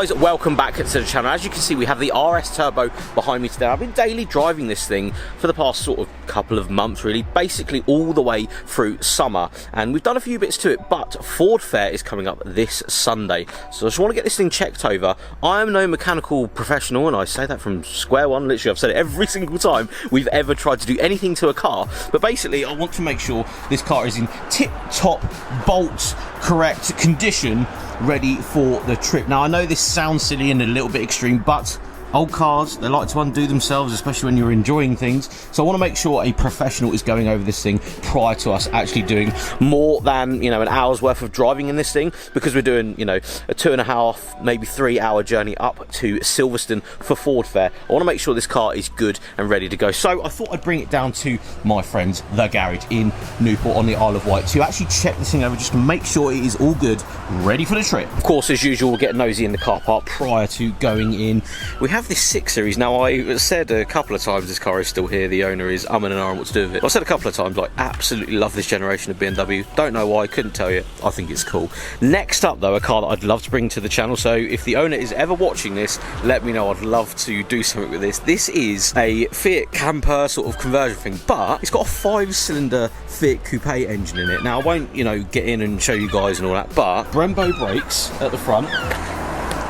guys, welcome back to the channel. As you can see, we have the RS Turbo behind me today. I've been daily driving this thing for the past sort of couple of months, really, basically all the way through summer, and we've done a few bits to it, but Ford Fair is coming up this Sunday, so I just want to get this thing checked over. I am no mechanical professional, and I say that from square one. Literally, I've said it every single time we've ever tried to do anything to a car, but basically I want to make sure this car is in tip-top, bolt correct condition, ready for the trip. Now I know this sounds silly and a little bit extreme, but old cars, they like to undo themselves, especially when you're enjoying things. So I want to make sure a professional is going over this thing prior to us actually doing more than, an hour's worth of driving in this thing, because we're doing, a 2.5, maybe 3 hour journey up to Silverstone for Ford Fair. I want to make sure this car is good and ready to go. So I thought I'd bring it down to my friends, The Garage in Newport on the Isle of Wight, to actually check this thing over just to make sure it is all good, ready for the trip. Of course, as usual, we'll get nosy in the car park prior to going in. We have this 6 Series. Now, I said a couple of times this car is still here, the owner is umming and ahhing what to do with it. I've said a couple of times, I absolutely love this generation of BMW. Don't know why, couldn't tell you. I think it's cool. Next up, though, a car that I'd love to bring to the channel, so if the owner is ever watching this, let me know. I'd love to do something with this. This is a Fiat Camper sort of conversion thing, but it's got a 5-cylinder Fiat Coupe engine in it. Now, I won't, get in and show you guys and all that, but Brembo brakes at the front.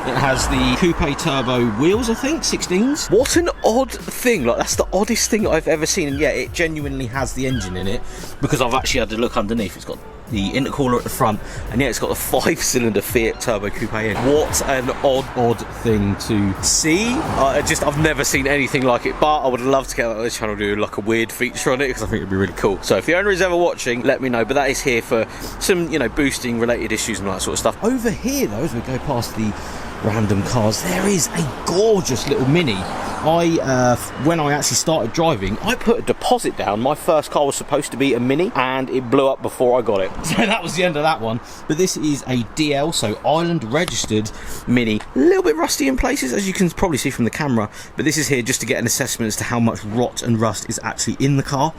It has the Coupe Turbo wheels, I think, 16s. What an odd thing, that's the oddest thing I've ever seen, and yet it genuinely has the engine in it, because I've actually had to look underneath. It's got the intercooler at the front, and yeah, it's got the 5-cylinder Fiat Turbo Coupe in. What an odd thing to see. I've never seen anything like it, but I would love to get that on this channel, do like a weird feature on it, because I think it'd be really cool. So if the owner is ever watching, let me know, but that is here for some, boosting related issues and all that sort of stuff. Over here, though, as we go past the random cars, there is a gorgeous little Mini. When I actually started driving, I put a deposit down. My first car was supposed to be a Mini, and it blew up before I got it. So that was the end of that one. But this is a DL, so Ireland registered Mini. A little bit rusty in places, as you can probably see from the camera, but this is here just to get an assessment as to how much rot and rust is actually in the car.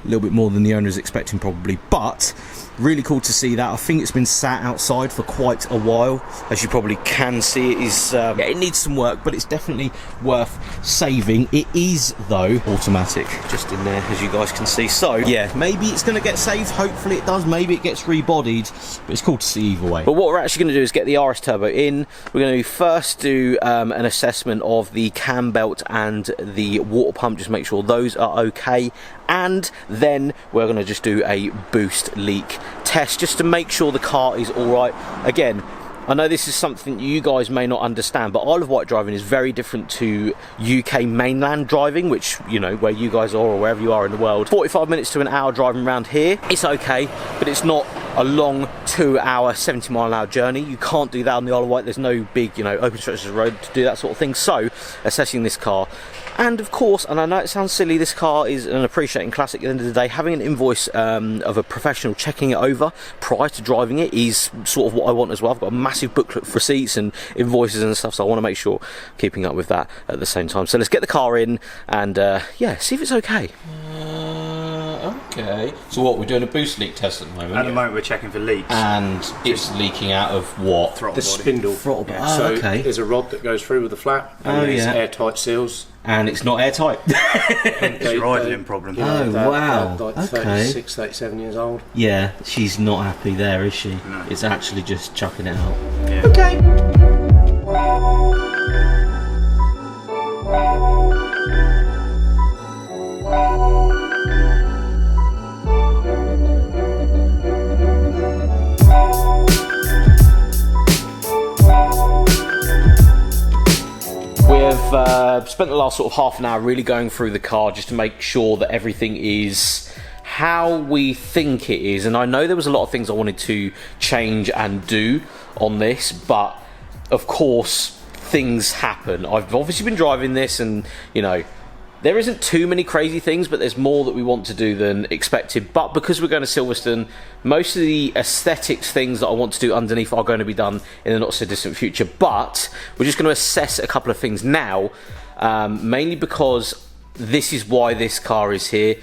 A little bit more than the owner is expecting, probably, but really cool to see that. I think it's been sat outside for quite a while. As you probably can see, it is it needs some work, but it's definitely worth saving. It is, though, automatic, just in there, as you guys can see. So yeah, maybe it's going to get saved. Hopefully it does. Maybe it gets rebodied, but it's cool to see either way. But what we're actually going to do is get the RS Turbo in. We're going to first do an assessment of the cam belt and the water pump, just make sure those are okay, and then we're going to just do a boost leak test just to make sure the car is all right. Again, I know this is something you guys may not understand, but Isle of Wight driving is very different to UK mainland driving, which, where you guys are or wherever you are in the world. 45 minutes to an hour driving around here, it's okay, but it's not a long 2-hour, 70-mile-an-hour journey. You can't do that on the Isle of Wight. There's no big, open stretches of road to do that sort of thing. So, assessing this car, and of course, and I know it sounds silly, this car is an appreciating classic at the end of the day. Having an invoice of a professional checking it over prior to driving it is sort of what I want as well. I've got a massive booklet of receipts and invoices and stuff, so I want to make sure keeping up with that at the same time. So let's get the car in and yeah, see if it's okay. Okay. So what, we're doing a boost leak test at the moment? At the moment we're checking for leaks. And it's leaking out of what? Throttle the body. spindle. Throttle body. Yeah. So okay. There's a rod that goes through with the flap, and there's airtight seals. And it's not airtight. It's your idling problem. Wow. Like okay. 36, 37 years old. Yeah, she's not happy there, is she? No. It's actually just chucking it out. Yeah. Okay. We've spent the last sort of half an hour really going through the car just to make sure that everything is how we think it is, and I know there was a lot of things I wanted to change and do on this, but of course things happen. I've obviously been driving this, and there isn't too many crazy things, but there's more that we want to do than expected. But because we're going to Silverstone, most of the aesthetics things that I want to do underneath are going to be done in the not so distant future. But we're just going to assess a couple of things now, mainly because this is why this car is here.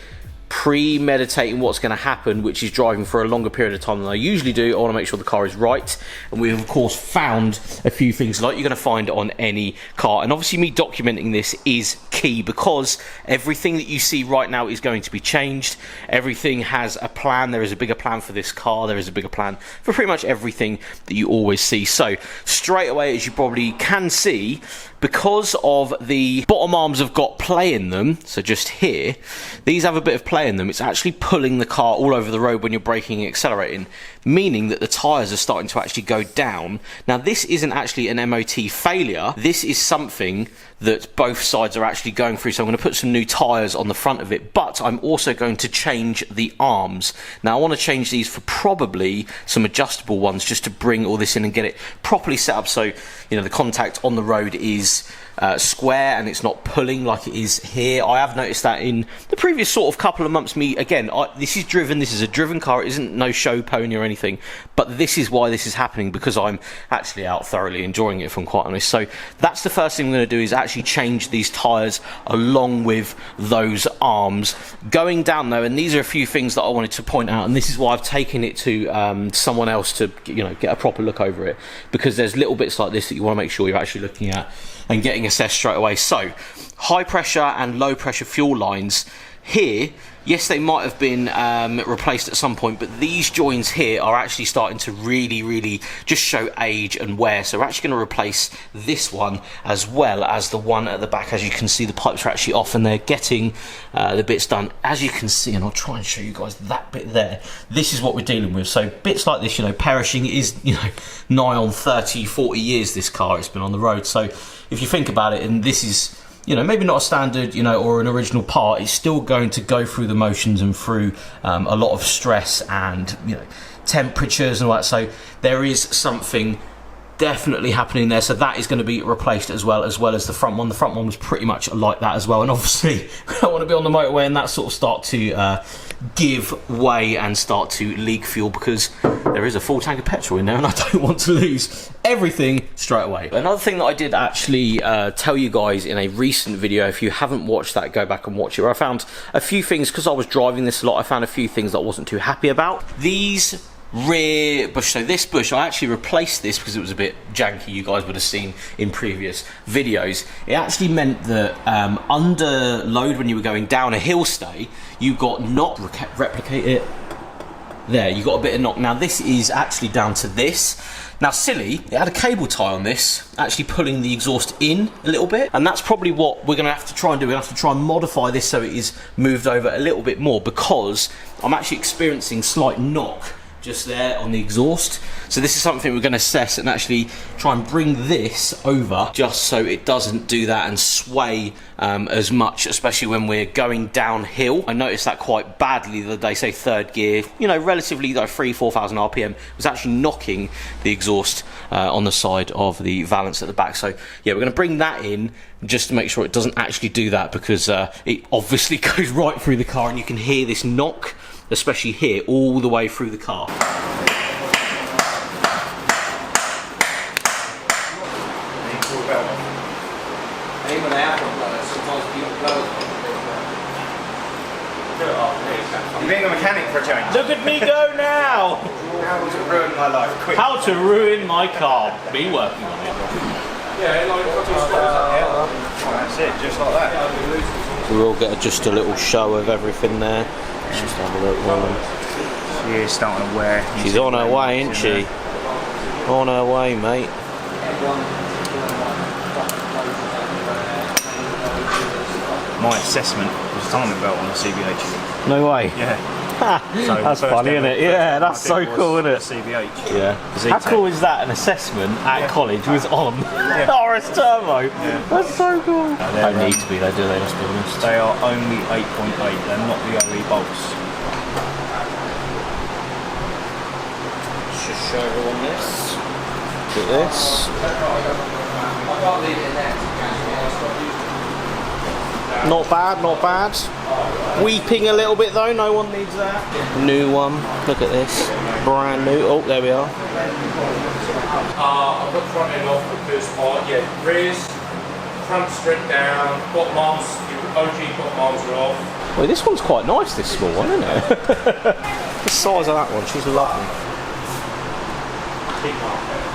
premeditating what's going to happen, which is driving for a longer period of time than I usually do. I want to make sure the car is right, and we've of course found a few things like you're going to find on any car, and obviously me documenting this is key because everything that you see right now is going to be changed. Everything has a plan. There is a bigger plan for this car. There is a bigger plan for pretty much everything that you always see. So straight away, as you probably can see, because of the bottom arms have got play in them, so just here, these have a bit of play in them, it's actually pulling the car all over the road when you're braking and accelerating, meaning that the tyres are starting to actually go down. Now this isn't actually an MOT failure, this is something that both sides are actually going through. So I'm going to put some new tyres on the front of it, but I'm also going to change the arms. Now I want to change these for probably some adjustable ones just to bring all this in and get it properly set up so, you know, the contact on the road is square and it's not pulling like it is here. I have noticed that in the previous sort of couple of months. This is a driven car, it isn't no show pony or anything, but this is why this is happening, because I'm actually out thoroughly enjoying it, if I'm quite honest. So that's the first thing I'm going to do, is actually change these tyres along with those arms. Going down though, and these are a few things that I wanted to point out, and this is why I've taken it to someone else to, you know, get a proper look over it, because there's little bits like this that you want to make sure you're actually looking at and getting assessed straight away. So high pressure and low pressure fuel lines here, yes, they might have been replaced at some point, but these joins here are actually starting to really just show age and wear. So we're actually going to replace this one as well as the one at the back. As you can see, the pipes are actually off and they're getting the bits done. As you can see, and I'll try and show you guys that bit there, this is what we're dealing with. So bits like this, you know, perishing, it is, you know, nigh on 30-40 years this car it's been on the road. So if you think about it, and this is, you know, maybe not a standard, you know, or an original part, it's still going to go through the motions and through a lot of stress and, you know, temperatures and all that. So there is something definitely happening there. So that is going to be replaced as well as the front one. The front one was pretty much like that as well. And obviously, we don't want to be on the motorway and that sort of start to give way and start to leak fuel, because there is a full tank of petrol in there and I don't want to lose everything straight away. Another thing that I did actually tell you guys in a recent video, if you haven't watched that, go back and watch it, where I found a few things, because I was driving this a lot, I found a few things that I wasn't too happy about. These rear bush, so this bush, I actually replaced this because it was a bit janky. You guys would have seen in previous videos, it actually meant that under load, when you were going down a hill stay, you got not replicate it there, you got a bit of knock. Now this is actually down to this. Now silly, it had a cable tie on this, actually pulling the exhaust in a little bit, and that's probably what we're going to have to try and do. We're going to have to try and modify this so it is moved over a little bit more, because I'm actually experiencing slight knock just there on the exhaust. So this is something we're going to assess and actually try and bring this over just so it doesn't do that and sway as much, especially when we're going downhill. I noticed that quite badly the other day, say third gear, you know, relatively like 3,000-4,000 RPM, was actually knocking the exhaust on the side of the valance at the back. So yeah, we're going to bring that in just to make sure it doesn't actually do that, because it obviously goes right through the car and you can hear this knock, especially here, all the way through the car. You're being a mechanic for a change. Look at me go now! How to ruin my life, quick. How to ruin my car. Be working on it. That's it, just like that. We'll get just a little show of everything there. Let's just have a look. She is starting to wear. She's on her way, isn't she? On her way, mate. My assessment was timing belt on the CBH. No way. Yeah. So that's funny, isn't it? Yeah, that's so cool, isn't it? CBH. Yeah. How cool is that? An assessment at college was on RS Turbo. Yeah. That's so cool. They don't need to be, they do, they, let's be honest. They are only 8.8, they're not the OE bolts. Let's just show everyone this. Look at this. Not bad, not bad. Weeping a little bit though, no one needs that. New one, look at this. Brand new, oh there we are. I've got front end off because rears front stripped down, bottom arms, the OG bottom arms are off. Well, this one's quite nice, this small one, isn't it? The size of that one, she's lovely. Big market.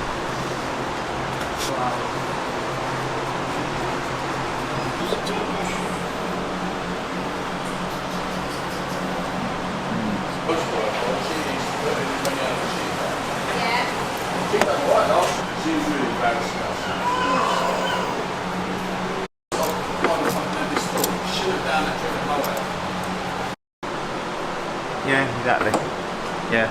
Yeah, exactly. Yeah.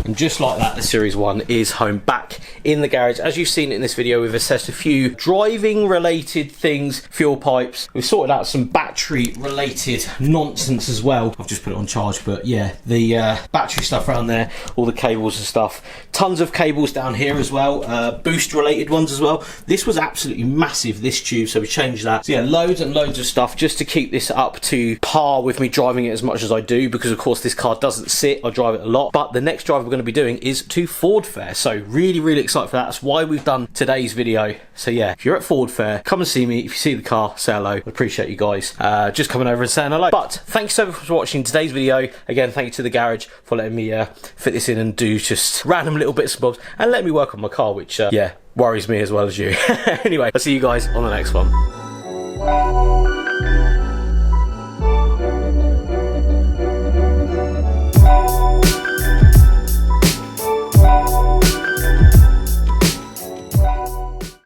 And just like that, the Series 1 is home back in the garage. As you've seen in this video, we've assessed a few driving related things, fuel pipes. We've sorted out some battery related nonsense as well. I've just put it on charge, but yeah, the battery stuff around there, all the cables and stuff. Tons of cables down here as well, boost related ones as well. This was absolutely massive, this tube, so we changed that. So yeah, loads and loads of stuff just to keep this up to par with me driving it as much as I do, because of course this car doesn't sit, I drive it a lot. But the next drive we're going to be doing is to Ford Fair, so really excited for that. That's why we've done today's video. So yeah, if you're at Ford Fair, come and see me. If you see the car, say hello. I appreciate you guys just coming over and saying hello. But thanks so much for watching today's video. Again, thank you to the garage for letting me fit this in and do just random little bits and bobs and let me work on my car, which yeah, worries me as well as you. Anyway, I'll see you guys on the next one.